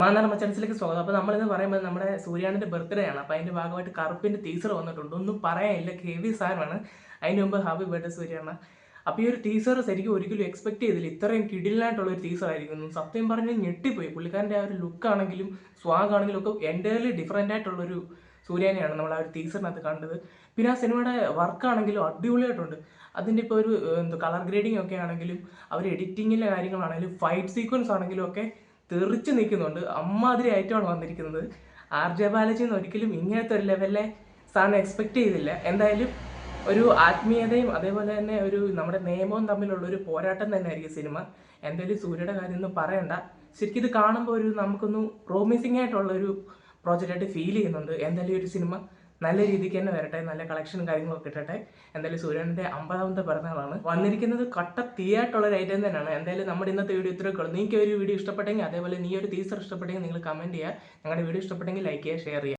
മാന്നാർ മച്ചൻസിലേക്ക് സ്വാഗതം. അപ്പോൾ നമ്മളിന്ന് പറയുമ്പോൾ നമ്മുടെ സൂര്യാനന്റെ ബർത്ത്ഡേ ആണ്. അപ്പോൾ അതിന്റെ ഭാഗമായിട്ട് കറുപ്പിന്റെ ടീസർ വന്നിട്ടുണ്ട്. ഒന്നും പറയാനില്ല, ഹെവി സാധനമാണ്. അതിന് മുമ്പ് ഹാപ്പി ബർത്ത്ഡേ സൂര്യാന. അപ്പോൾ ഈ ഒരു ടീസർ ശരിക്കും ഒരിക്കലും എക്സ്പെക്ട് ചെയ്തില്ല, ഇത്രയും കിടിലായിട്ടുള്ള ഒരു ടീസർ ആയിരിക്കുന്നു. സത്യം പറഞ്ഞ് ഞെട്ടിപ്പോയി. പുള്ളിക്കാരൻ്റെ ആ ഒരു ലുക്ക് ആണെങ്കിലും സ്വാഗ് ആണെങ്കിലും ഒക്കെ എൻ്റയർലി ഡിഫറെൻ്റ് ആയിട്ടുള്ളൊരു സൂര്യാനെയാണ് നമ്മൾ ആ ഒരു ടീസറിനകത്ത് കണ്ടത്. പിന്നെ ആ സിനിമയുടെ വർക്കാണെങ്കിലും അടിപൊളിയായിട്ടുണ്ട്. അതിൻ്റെ ഇപ്പോൾ ഒരു കളർ ഗ്രേഡിംഗ് ഒക്കെ ആണെങ്കിലും അവർ എഡിറ്റിങ്ങിലെ കാര്യങ്ങളാണെങ്കിലും ഫൈറ്റ് സീക്വൻസ് ആണെങ്കിലും ഒക്കെ തെറിച്ച് നിൽക്കുന്നുണ്ട്. അമ്മാതിരി ആയിട്ടാണ് വന്നിരിക്കുന്നത്. ആർ ജെ ബാലജിന്ന് ഒരിക്കലും ഇങ്ങനത്തെ ഒരു ലെവലിലെ സാധനം എക്സ്പെക്ട് ചെയ്തില്ല. എന്തായാലും ഒരു ആത്മീയതയും അതേപോലെ തന്നെ ഒരു നമ്മുടെ നിയമവും തമ്മിലുള്ള ഒരു പോരാട്ടം തന്നെ ആയിരിക്കും സിനിമ. എന്തായാലും സൂര്യയുടെ കാര്യം ഒന്നും പറയണ്ട. ശരിക്കും ഇത് കാണുമ്പോൾ ഒരു നമുക്കൊന്ന് പ്രോമിസിങ് ആയിട്ടുള്ള ഒരു പ്രോജക്റ്റായിട്ട് ഫീൽ ചെയ്യുന്നുണ്ട്. എന്തായാലും ഒരു സിനിമ നല്ല രീതിക്ക് തന്നെ വരട്ടെ, നല്ല കളക്ഷനും കാര്യങ്ങളൊക്കെ കിട്ടട്ടെ. എന്തായാലും സൂര്യൻ്റെ 50ാമത്തെ പിറന്നാളാണ് വന്നിരിക്കുന്നത്. കട്ട തീയായിട്ടുള്ള ഒരു ഐറ്റം തന്നെയാണ്. എന്തായാലും നമ്മുടെ ഇന്നത്തെ വീഡിയോ ഇത്രയൊക്കെ ഉള്ളൂ. നിങ്ങൾക്ക് ഒരു വീഡിയോ ഇഷ്ടപ്പെട്ടെങ്കിൽ, അതേപോലെ നീ ഒരു ടീസർ ഇഷ്ടപ്പെട്ടെങ്കിൽ നിങ്ങൾ കമൻറ്റ് ചെയ്യുക. ഞങ്ങളുടെ വീഡിയോ ഇഷ്ടപ്പെട്ടെങ്കിൽ ലൈക്ക് ചെയ്യുക, ഷെയർ ചെയ്യുക.